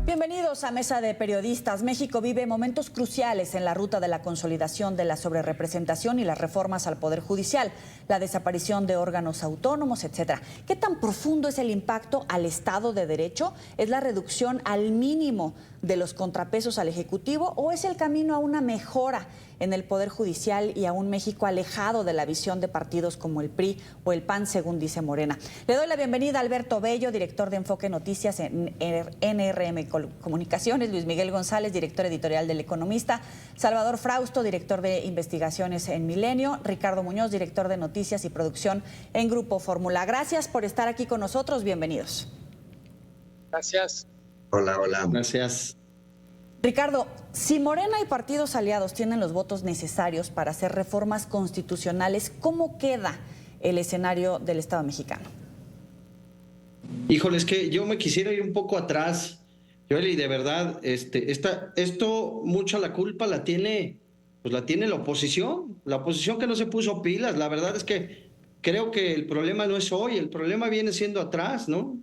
Bienvenidos a Mesa de Periodistas. México vive momentos cruciales en la ruta de la consolidación de la sobrerepresentación y las reformas al Poder Judicial, la desaparición de órganos autónomos, etcétera. ¿Qué tan profundo es el impacto al Estado de Derecho? ¿Es la reducción al mínimo de los contrapesos al Ejecutivo o es el camino a una mejora en el Poder Judicial y a un México alejado de la visión de partidos como el PRI o el PAN, según dice Morena? Le doy la bienvenida a Alberto Bello, director de Enfoque Noticias en NRM Comunicaciones, Luis Miguel González, director editorial del Economista, Salvador Frausto, director de Investigaciones en Milenio, Ricardo Muñoz, director de Noticias y Producción en Grupo Fórmula. Gracias por estar aquí con nosotros, bienvenidos. Gracias. Hola. Gracias. Ricardo, si Morena y partidos aliados tienen los votos necesarios para hacer reformas constitucionales, ¿cómo queda el escenario del Estado mexicano? Híjole, es que yo me quisiera ir un poco atrás, Joely, de verdad, esto mucha la culpa la tiene la oposición que no se puso pilas. La verdad es que creo que el problema no es hoy, el problema viene siendo atrás, ¿no?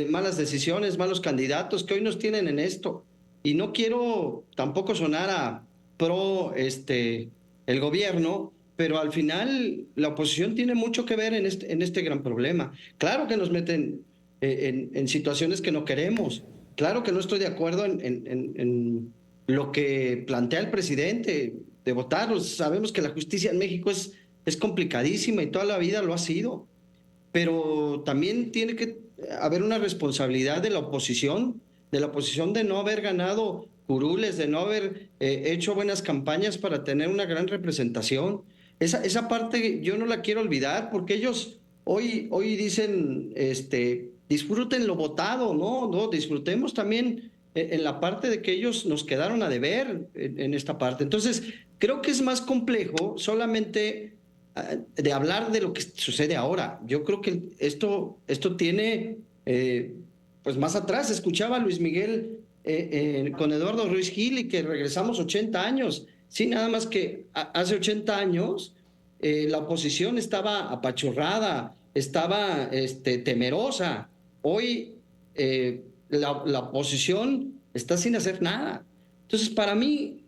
Malas decisiones, malos candidatos que hoy nos tienen en esto. Y no quiero tampoco sonar a pro el gobierno, pero al final la oposición tiene mucho que ver en este gran problema. Claro que nos meten en situaciones que no queremos. Claro que no estoy de acuerdo en lo que plantea el presidente de votar. Sabemos que la justicia en México es complicadísima y toda la vida lo ha sido. Pero también tiene que haber una responsabilidad de la oposición de no haber ganado curules, de no haber hecho buenas campañas para tener una gran representación. Esa parte yo no la quiero olvidar, porque ellos hoy dicen, disfruten lo votado, no, disfrutemos también en la parte de que ellos nos quedaron a deber en esta parte. Entonces, creo que es más complejo solamente de hablar de lo que sucede ahora. Yo creo que esto tiene pues más atrás. Escuchaba a Luis Miguel con Eduardo Ruiz Gil y que regresamos 80 años. Sí, nada más que hace 80 años la oposición estaba apachurrada, estaba temerosa. Hoy la oposición está sin hacer nada. Entonces, para mí,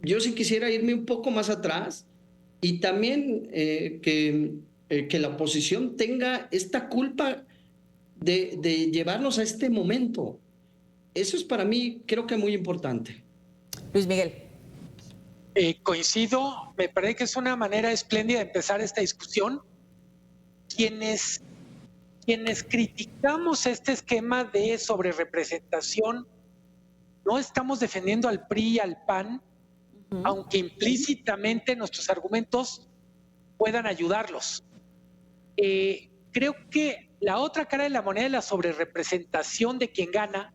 yo sí quisiera irme un poco más atrás y también que la oposición tenga esta culpa de llevarnos a este momento. Eso es para mí, creo que muy importante. Luis Miguel. Coincido, me parece que es una manera espléndida de empezar esta discusión. Quienes criticamos este esquema de sobrerepresentación no estamos defendiendo al PRI y al PAN, aunque implícitamente nuestros argumentos puedan ayudarlos. Creo que la otra cara de la moneda de la sobrerepresentación de quien gana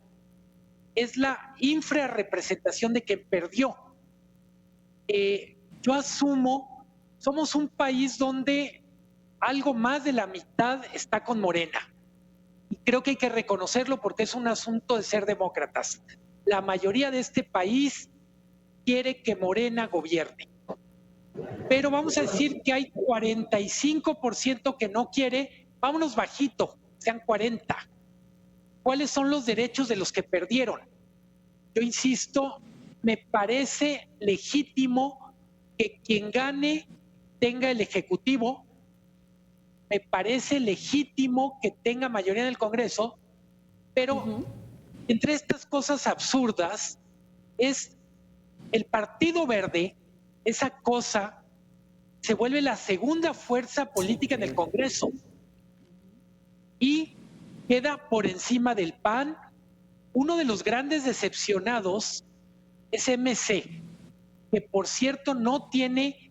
es la infrarrepresentación de quien perdió. Yo asumo, somos un país donde algo más de la mitad está con Morena. Y creo que hay que reconocerlo porque es un asunto de ser demócratas. La mayoría de este país quiere que Morena gobierne. Pero vamos a decir que hay 45% que no quiere. Vámonos bajito, sean 40. ¿Cuáles son los derechos de los que perdieron? Yo insisto, me parece legítimo que quien gane tenga el Ejecutivo, me parece legítimo que tenga mayoría en el Congreso, pero entre estas cosas absurdas es el Partido Verde, esa cosa se vuelve la segunda fuerza política en el Congreso y queda por encima del PAN. Uno de los grandes decepcionados es MC, que por cierto no tiene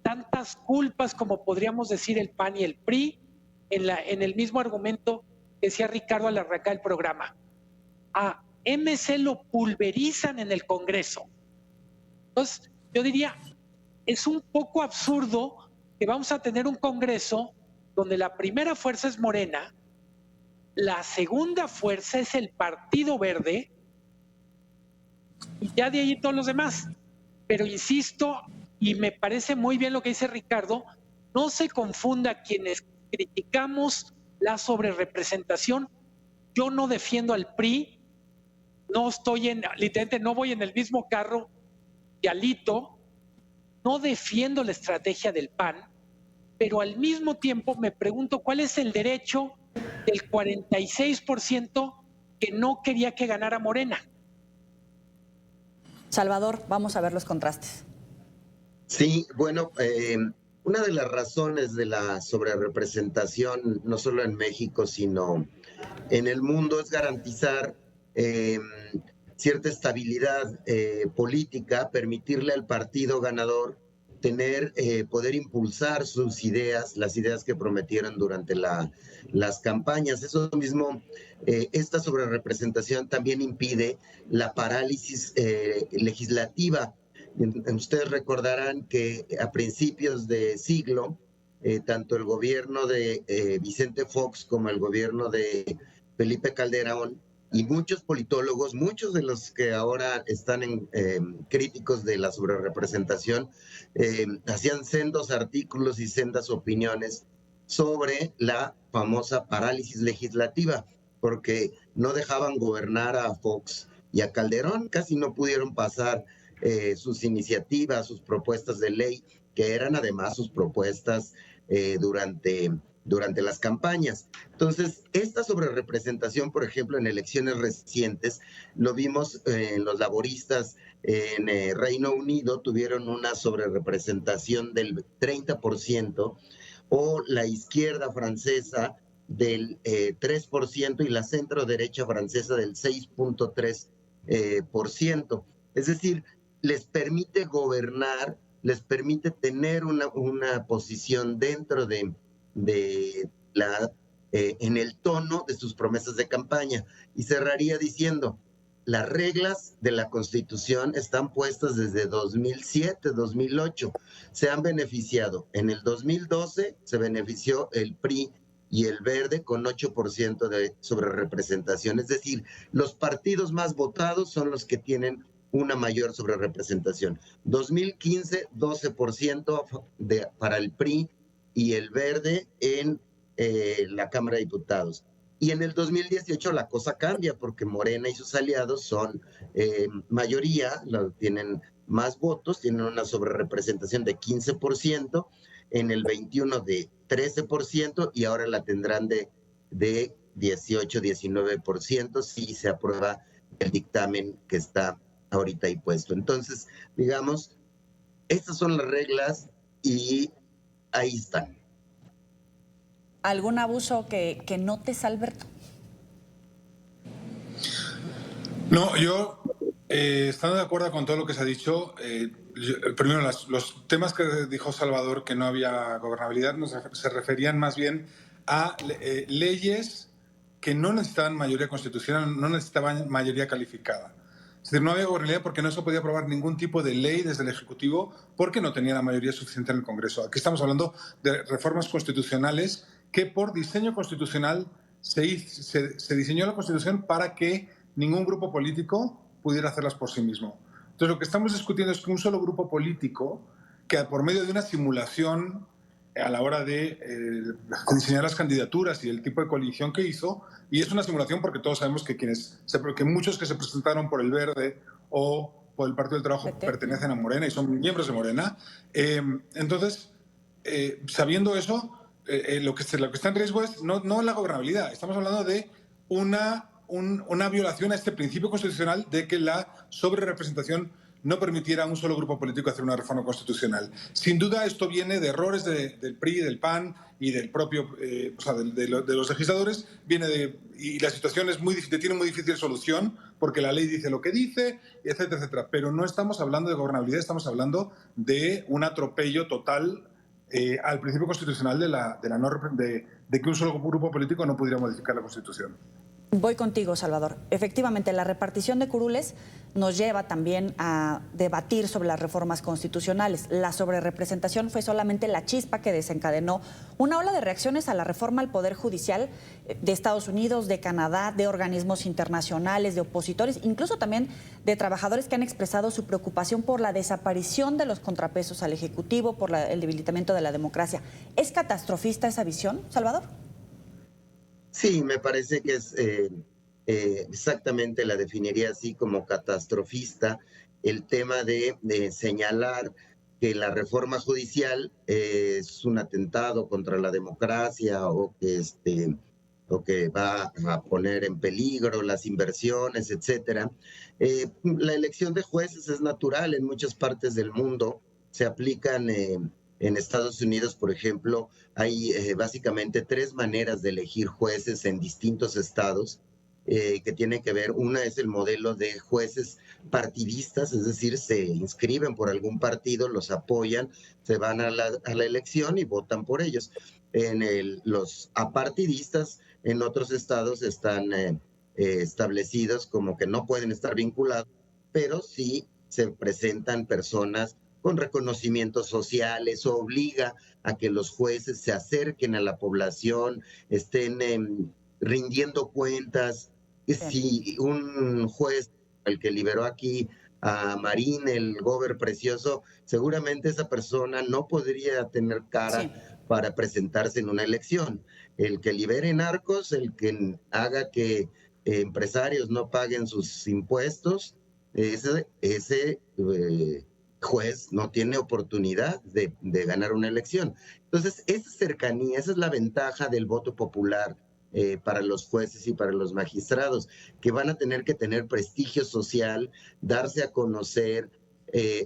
tantas culpas como podríamos decir el PAN y el PRI, en el mismo argumento que decía Ricardo al arrancar el programa. A MC lo pulverizan en el Congreso. Entonces, yo diría, es un poco absurdo que vamos a tener un Congreso donde la primera fuerza es Morena, la segunda fuerza es el Partido Verde y ya de ahí todos los demás. Pero insisto, y me parece muy bien lo que dice Ricardo, no se confunda quienes criticamos la sobrerepresentación. Yo no defiendo al PRI, no estoy literalmente no voy en el mismo carro que Alito, no defiendo la estrategia del PAN, pero al mismo tiempo me pregunto cuál es el derecho del 46% que no quería que ganara Morena. Salvador, vamos a ver los contrastes. Sí, bueno, una de las razones de la sobrerepresentación, no solo en México, sino en el mundo, es garantizar cierta estabilidad política, permitirle al partido ganador tener, poder impulsar sus ideas, las ideas que prometieron durante las campañas. Eso mismo, esta sobrerepresentación también impide la parálisis legislativa. Ustedes recordarán que a principios de siglo, tanto el gobierno de Vicente Fox como el gobierno de Felipe Calderón y muchos politólogos, muchos de los que ahora están críticos de la sobrerepresentación, hacían sendos artículos y sendas opiniones sobre la famosa parálisis legislativa, porque no dejaban gobernar a Fox y a Calderón, casi no pudieron pasar sus iniciativas, sus propuestas de ley, que eran además sus propuestas durante las campañas. Entonces, esta sobrerepresentación, por ejemplo, en elecciones recientes, lo vimos los laboristas en Reino Unido, tuvieron una sobrerepresentación del 30%, o la izquierda francesa del 3% y la centro derecha francesa del 6.3%. Es decir, les permite gobernar, les permite tener una posición dentro en el tono de sus promesas de campaña. Y cerraría diciendo, las reglas de la Constitución están puestas desde 2007, 2008. Se han beneficiado. En el 2012 se benefició el PRI y el Verde con 8% de sobrerepresentación. Es decir, los partidos más votados son los que tienen una mayor sobrerepresentación. 2015, 12% para el PRI y el Verde en la Cámara de Diputados. Y en el 2018 la cosa cambia porque Morena y sus aliados son mayoría, tienen más votos, tienen una sobrerepresentación de 15%, en el 21 de 13% y ahora la tendrán de 18, 19% si se aprueba el dictamen que está ahorita ahí puesto. Entonces, digamos, estas son las reglas y ahí están. ¿Algún abuso que notes, Alberto? No, yo, estando de acuerdo con todo lo que se ha dicho, primero los temas que dijo Salvador, que no había gobernabilidad, se referían más bien a leyes que no necesitaban mayoría constitucional, no necesitaban mayoría calificada. Es decir, no había gobernabilidad porque no se podía aprobar ningún tipo de ley desde el Ejecutivo porque no tenía la mayoría suficiente en el Congreso. Aquí estamos hablando de reformas constitucionales que por diseño constitucional se diseñó la Constitución para que ningún grupo político pudiera hacerlas por sí mismo. Entonces, lo que estamos discutiendo es que un solo grupo político, que por medio de una simulación a la hora de diseñar las candidaturas y el tipo de coalición que hizo, y es una simulación porque todos sabemos que muchos que se presentaron por el Verde o por el Partido del Trabajo pertenecen a Morena y son miembros de Morena. Entonces, sabiendo eso, lo que está en riesgo es no la gobernabilidad, estamos hablando de una violación a este principio constitucional de que la sobrerepresentación no permitiera a un solo grupo político hacer una reforma constitucional. Sin duda esto viene de errores del PRI, del PAN y del propio, de los legisladores, y la situación tiene muy difícil solución porque la ley dice lo que dice, etcétera, etcétera. Pero no estamos hablando de gobernabilidad, estamos hablando de un atropello total al principio constitucional de que un solo grupo político no pudiera modificar la Constitución. Voy contigo, Salvador. Efectivamente, la repartición de curules nos lleva también a debatir sobre las reformas constitucionales. La sobrerepresentación fue solamente la chispa que desencadenó una ola de reacciones a la reforma al Poder Judicial de Estados Unidos, de Canadá, de organismos internacionales, de opositores, incluso también de trabajadores que han expresado su preocupación por la desaparición de los contrapesos al Ejecutivo, por el debilitamiento de la democracia. ¿Es catastrofista esa visión, Salvador? Sí, me parece que exactamente la definiría así como catastrofista, el tema de señalar que la reforma judicial es un atentado contra la democracia o que va a poner en peligro las inversiones, etcétera. La elección de jueces es natural en muchas partes del mundo. Se aplican en Estados Unidos, por ejemplo, hay básicamente 3 maneras de elegir jueces en distintos estados. Que tiene que ver, una es el modelo de jueces partidistas, es decir, se inscriben por algún partido, los apoyan, se van a la elección y votan por ellos. Los apartidistas en otros estados están establecidos como que no pueden estar vinculados, pero sí se presentan personas con reconocimientos sociales, o obliga a que los jueces se acerquen a la población, estén rindiendo cuentas. Si un juez, el que liberó aquí a Marín, el gober precioso, seguramente esa persona no podría tener cara para presentarse en una elección. El que libere narcos, el que haga que empresarios no paguen sus impuestos, ese juez no tiene oportunidad de ganar una elección. Entonces, esa cercanía, esa es la ventaja del voto popular para los jueces y para los magistrados, que van a tener que tener prestigio social, darse a conocer,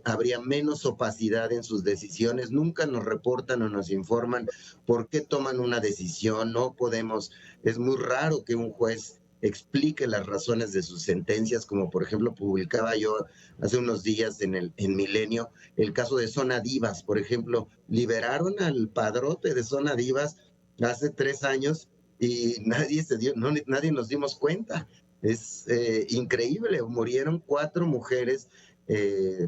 habría menos opacidad en sus decisiones, nunca nos reportan o nos informan por qué toman una decisión, no podemos, es muy raro que un juez explique las razones de sus sentencias, como por ejemplo publicaba yo hace unos días en Milenio, el caso de Zona Divas, por ejemplo, liberaron al padrote de Zona Divas hace 3 años y nadie nos dimos cuenta. Es increíble, murieron 4 mujeres,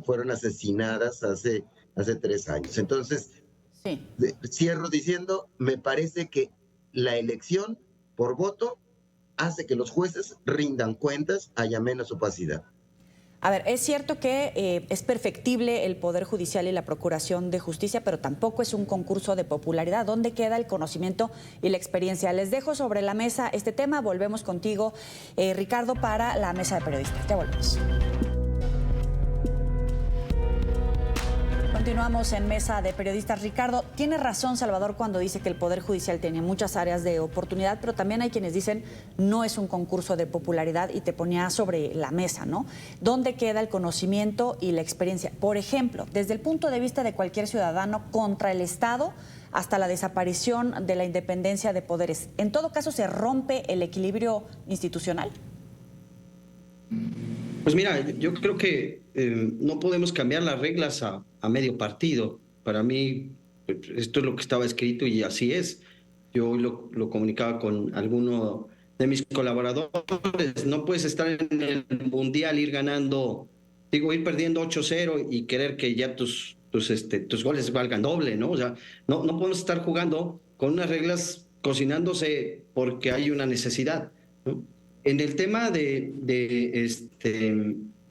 fueron asesinadas hace 3 años. Entonces, cierro diciendo, me parece que la elección por voto hace que los jueces rindan cuentas, haya menos opacidad. A ver, es cierto que es perfectible el Poder Judicial y la Procuración de Justicia, pero tampoco es un concurso de popularidad. ¿Dónde queda el conocimiento y la experiencia? Les dejo sobre la mesa este tema. Volvemos contigo, Ricardo, para la mesa de periodistas. Ya volvemos. Continuamos en Mesa de Periodistas. Ricardo, tiene razón Salvador cuando dice que el Poder Judicial tiene muchas áreas de oportunidad, pero también hay quienes dicen no es un concurso de popularidad y te ponía sobre la mesa, ¿no? ¿Dónde queda el conocimiento y la experiencia? Por ejemplo, desde el punto de vista de cualquier ciudadano contra el Estado hasta la desaparición de la independencia de poderes. ¿En todo caso se rompe el equilibrio institucional? Pues mira, yo creo que no podemos cambiar las reglas a medio partido. Para mí, esto es lo que estaba escrito y así es. Yo hoy lo comunicaba con alguno de mis colaboradores. No puedes estar en el Mundial, ir ganando, ir perdiendo 8-0 y querer que ya tus goles valgan doble, ¿no? O sea, no podemos estar jugando con unas reglas cocinándose porque hay una necesidad, ¿no? En el tema de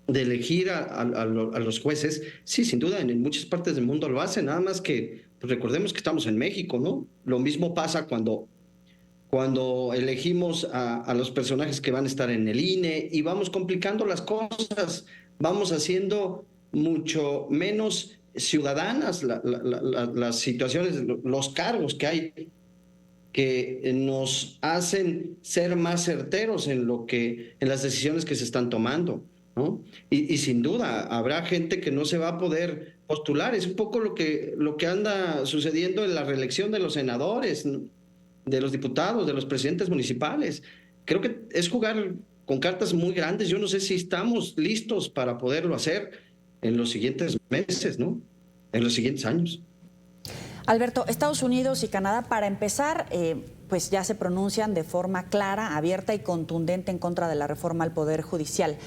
elegir a los jueces, sí, sin duda, en muchas partes del mundo lo hacen, nada más que pues recordemos que estamos en México, ¿no? Lo mismo pasa cuando elegimos a los personajes que van a estar en el INE y vamos complicando las cosas, vamos haciendo mucho menos ciudadanas las situaciones, los cargos que hay, que nos hacen ser más certeros en las decisiones que se están tomando, ¿no? Y sin duda habrá gente que no se va a poder postular. Es un poco lo que anda sucediendo en la reelección de los senadores, ¿no? De los diputados, de los presidentes municipales. Creo que es jugar con cartas muy grandes. Yo no sé si estamos listos para poderlo hacer en los siguientes meses, ¿no? En los siguientes años. Alberto, Estados Unidos y Canadá, para empezar, pues ya se pronuncian de forma clara, abierta y contundente en contra de la reforma al Poder Judicial.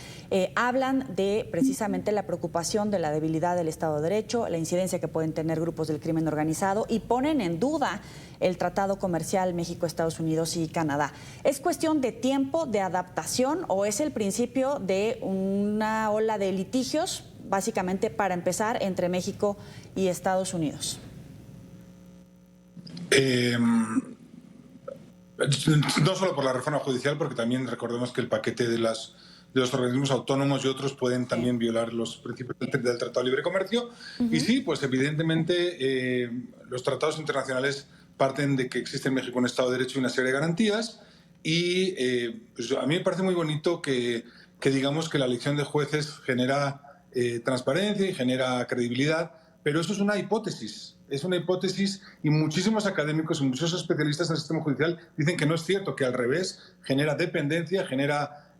Hablan de precisamente la preocupación de la debilidad del Estado de Derecho, la incidencia que pueden tener grupos del crimen organizado y ponen en duda el tratado comercial México, Estados Unidos y Canadá. ¿Es cuestión de tiempo, de adaptación o es el principio de una ola de litigios, básicamente para empezar, entre México y Estados Unidos? No solo por la reforma judicial, porque también recordemos que el paquete de los organismos autónomos y otros pueden también violar los principios del Tratado de Libre Comercio. Y sí, pues evidentemente los tratados internacionales parten de que existe en México un Estado de Derecho y una serie de garantías. Y pues a mí me parece muy bonito que digamos que la elección de jueces genera transparencia y genera credibilidad, pero eso es una hipótesis. Es una hipótesis y muchísimos académicos y muchos especialistas en el sistema judicial dicen que no es cierto, que al revés genera dependencia, genera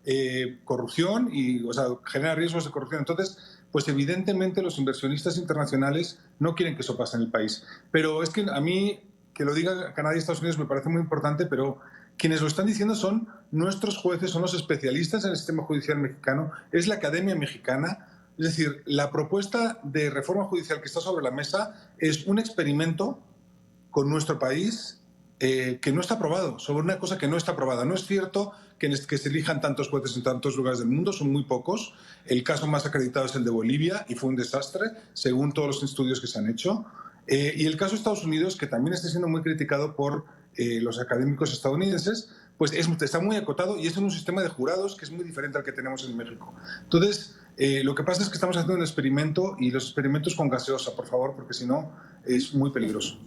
corrupción y, o sea, genera riesgos de corrupción. Entonces, pues evidentemente los inversionistas internacionales no quieren que eso pase en el país. Pero es que a mí, que lo diga Canadá y Estados Unidos me parece muy importante, pero quienes lo están diciendo son nuestros jueces, son los especialistas en el sistema judicial mexicano, es la Academia Mexicana. Es decir, la propuesta de reforma judicial que está sobre la mesa es un experimento con nuestro país que no está aprobado, sobre una cosa que no está aprobada. No es cierto que se elijan tantos jueces en tantos lugares del mundo, son muy pocos. El caso más acreditado es el de Bolivia y fue un desastre, según todos los estudios que se han hecho. Y el caso de Estados Unidos, que también está siendo muy criticado por los académicos estadounidenses, pues está muy acotado y es en un sistema de jurados que es muy diferente al que tenemos en México. Entonces, lo que pasa es que estamos haciendo un experimento y los experimentos con gaseosa, por favor, porque si no es muy peligroso.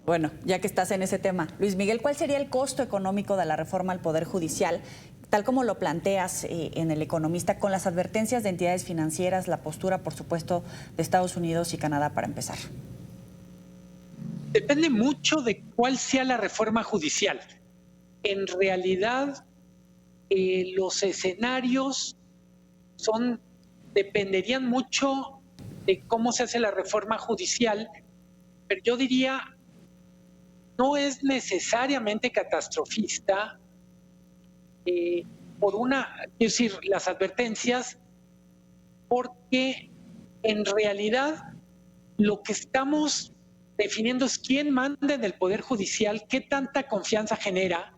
Bueno, ya que estás en ese tema, Luis Miguel, ¿cuál sería el costo económico de la reforma al Poder Judicial, tal como lo planteas en El Economista, con las advertencias de entidades financieras, la postura, por supuesto, de Estados Unidos y Canadá para empezar? Depende mucho de cuál sea la reforma judicial. En realidad, los escenarios dependerían mucho de cómo se hace la reforma judicial, pero yo diría, no es necesariamente catastrofista las advertencias, porque en realidad lo que estamos definiendo es quién manda en el Poder Judicial, qué tanta confianza genera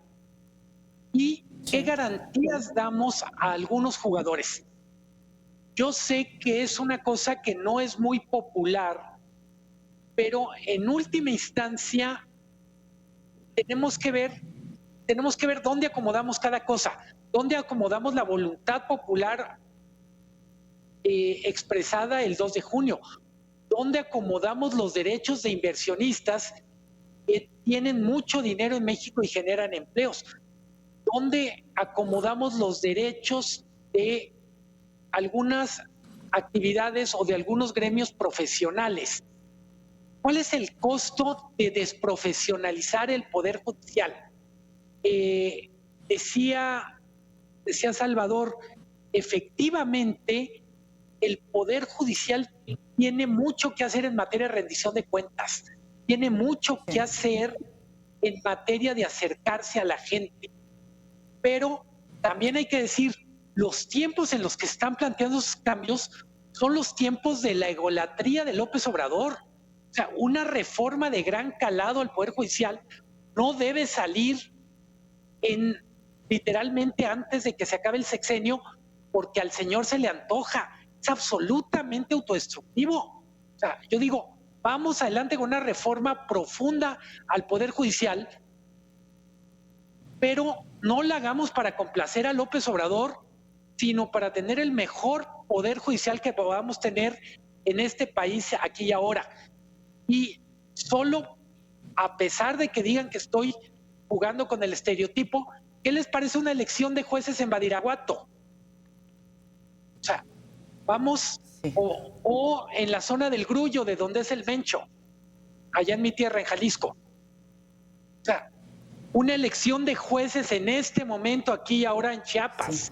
y qué garantías damos a algunos jugadores. Yo sé que es una cosa que no es muy popular, pero en última instancia tenemos que ver dónde acomodamos cada cosa, dónde acomodamos la voluntad popular expresada el 2 de junio, dónde acomodamos los derechos de inversionistas que tienen mucho dinero en México y generan empleos, dónde acomodamos los derechos de algunas actividades o de algunos gremios profesionales. ¿Cuál es el costo de desprofesionalizar el Poder Judicial? Decía Salvador, efectivamente, el Poder Judicial tiene mucho que hacer en materia de rendición de cuentas, tiene mucho que hacer en materia de acercarse a la gente. Pero también hay que decir, los tiempos en los que están planteando esos cambios son los tiempos de la egolatría de López Obrador. O sea, una reforma de gran calado al Poder Judicial no debe salir literalmente antes de que se acabe el sexenio, porque al señor se le antoja. Es absolutamente autodestructivo. O sea, yo digo, vamos adelante con una reforma profunda al Poder Judicial, pero no la hagamos para complacer a López Obrador, sino para tener el mejor Poder Judicial que podamos tener en este país aquí y ahora. Y solo, a pesar de que digan que estoy jugando con el estereotipo, ¿qué les parece una elección de jueces en Badiraguato? O sea, vamos, o en la zona del Grullo, de donde es el Mencho, allá en mi tierra, en Jalisco. O sea, una elección de jueces en este momento, aquí y ahora en Chiapas. Sí.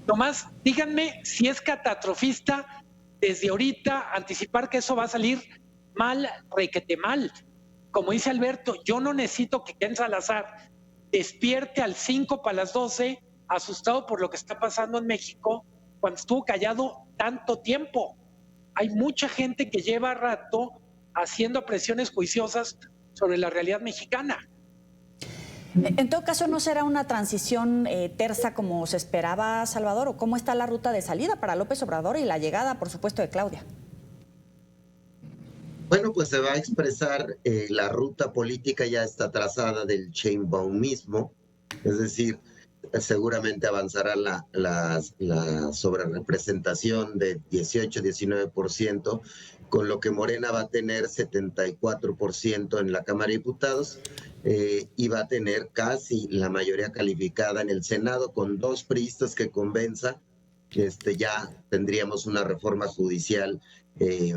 Nomás díganme si es catastrofista desde ahorita anticipar que eso va a salir mal, requete mal. Como dice Alberto, yo no necesito que Ken Salazar despierte al 5 para las 12, asustado por lo que está pasando en México, cuando estuvo callado tanto tiempo. Hay mucha gente que lleva rato haciendo presiones juiciosas sobre la realidad mexicana. En todo caso, ¿no será una transición tersa como se esperaba, Salvador? ¿O cómo está la ruta de salida para López Obrador y la llegada, por supuesto, de Claudia? Bueno, pues se va a expresar, la ruta política ya está trazada del Sheinbaum mismo, es decir, seguramente avanzará la sobrerepresentación de 18-19%, con lo que Morena va a tener 74% en la Cámara de Diputados, y va a tener casi la mayoría calificada en el Senado, con 2 priistas que convenza. Ya tendríamos una reforma judicial, eh,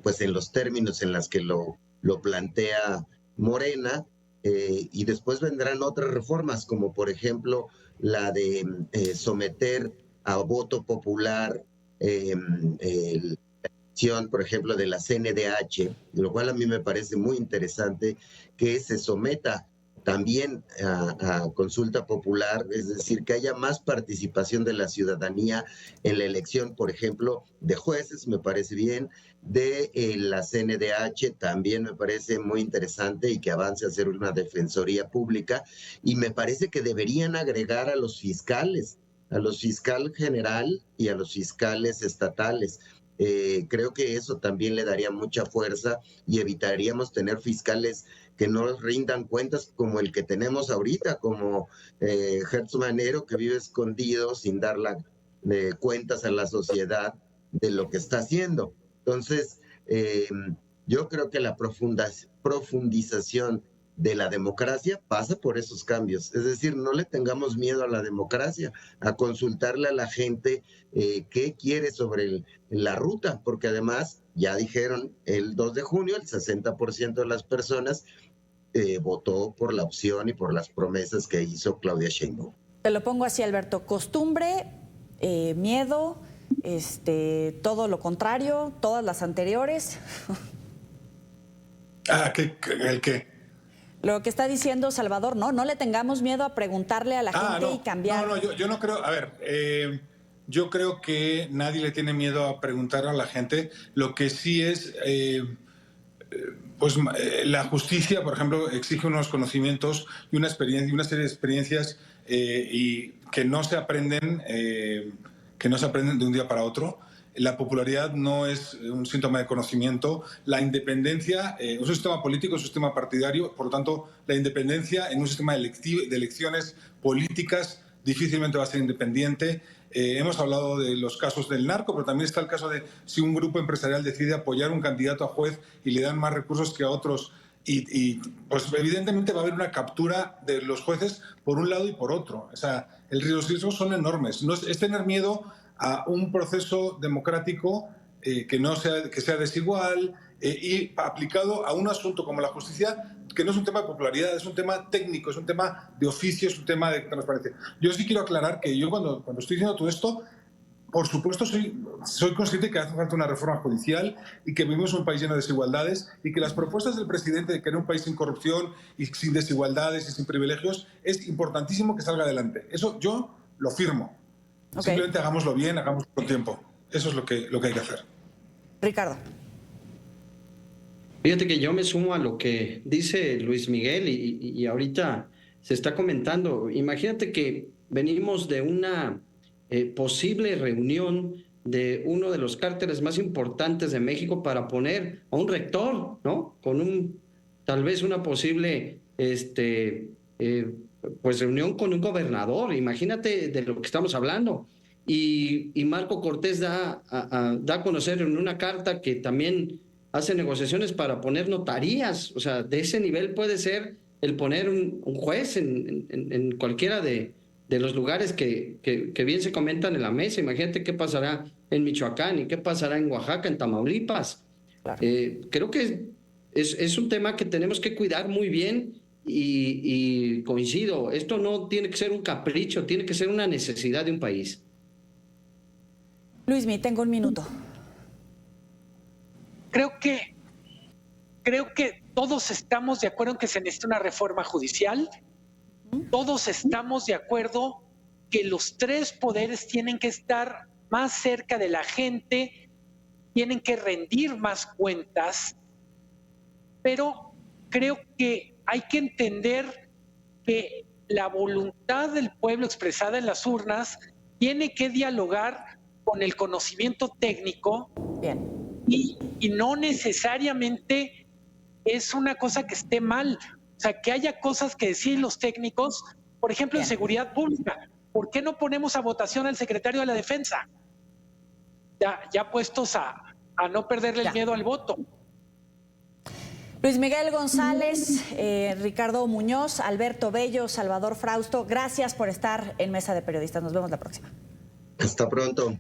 pues en los términos en los que lo plantea Morena, y después vendrán otras reformas, como por ejemplo la de someter a voto popular, por ejemplo, de la CNDH, lo cual a mí me parece muy interesante que se someta también a consulta popular, es decir, que haya más participación de la ciudadanía en la elección, por ejemplo, de jueces, me parece bien, de la CNDH también me parece muy interesante, y que avance a ser una defensoría pública, y me parece que deberían agregar a los fiscal general y a los fiscales estatales. Creo que eso también le daría mucha fuerza y evitaríamos tener fiscales que no rindan cuentas como el que tenemos ahorita, como Hertz Manero, que vive escondido sin dar cuentas a la sociedad de lo que está haciendo. Entonces, yo creo que la profundización de la democracia pasa por esos cambios. Es decir, no le tengamos miedo a la democracia, a consultarle a la gente qué quiere sobre la ruta, porque además, ya dijeron, el 2 de junio el 60% de las personas votó por la opción y por las promesas que hizo Claudia Sheinbaum. Te lo pongo así, Alberto: costumbre, miedo, todo lo contrario, todas las anteriores. ¿El qué? Lo que está diciendo Salvador, no le tengamos miedo a preguntarle a la gente y cambiar. No, yo no creo. A ver, yo creo que nadie le tiene miedo a preguntar a la gente. Lo que sí es, la justicia, por ejemplo, exige unos conocimientos y una serie de experiencias y que no se aprenden de un día para otro. La popularidad no es un síntoma de conocimiento. La independencia es un sistema político, es un sistema partidario. Por lo tanto, la independencia en un sistema de elecciones políticas difícilmente va a ser independiente. Hemos hablado de los casos del narco, pero también está el caso de si un grupo empresarial decide apoyar a un candidato a juez y le dan más recursos que a otros. Y pues evidentemente va a haber una captura de los jueces por un lado y por otro. O sea, los riesgos son enormes. No es tener miedo a un proceso democrático que sea desigual y aplicado a un asunto como la justicia, que no es un tema de popularidad, es un tema técnico, es un tema de oficio, es un tema de transparencia. Yo sí quiero aclarar que yo cuando estoy diciendo todo esto, por supuesto soy consciente que hace falta una reforma judicial y que vivimos en un país lleno de desigualdades, y que las propuestas del presidente de querer un país sin corrupción y sin desigualdades y sin privilegios es importantísimo que salga adelante. Eso yo lo firmo. Okay. Simplemente hagámoslo bien, hagámoslo con tiempo. Eso es lo que hay que hacer. Ricardo. Fíjate que yo me sumo a lo que dice Luis Miguel y ahorita se está comentando. Imagínate que venimos de una posible reunión de uno de los cárteles más importantes de México para poner a un rector, ¿no? Con tal vez una posible pues reunión con un gobernador. Imagínate de lo que estamos hablando. Y Marco Cortés da a conocer en una carta que también hace negociaciones para poner notarías. O sea, de ese nivel puede ser el poner un juez en cualquiera de los lugares que bien se comentan en la mesa. Imagínate qué pasará en Michoacán y qué pasará en Oaxaca, en Tamaulipas. Claro. Creo que es un tema que tenemos que cuidar muy bien. Y coincido, esto no tiene que ser un capricho, tiene que ser una necesidad de un país. Luismi, tengo un minuto. Creo que todos estamos de acuerdo en que se necesita una reforma judicial. Todos estamos de acuerdo que los 3 poderes tienen que estar más cerca de la gente, tienen que rendir más cuentas, pero creo que hay que entender que la voluntad del pueblo expresada en las urnas tiene que dialogar con el conocimiento técnico. Bien. y no necesariamente es una cosa que esté mal. O sea, que haya cosas que decir los técnicos, por ejemplo, en seguridad pública. ¿Por qué no ponemos a votación al secretario de la Defensa? Ya puestos a no perderle el miedo al voto. Luis Miguel González, Ricardo Muñoz, Alberto Bello, Salvador Frausto, gracias por estar en Mesa de Periodistas. Nos vemos la próxima. Hasta pronto.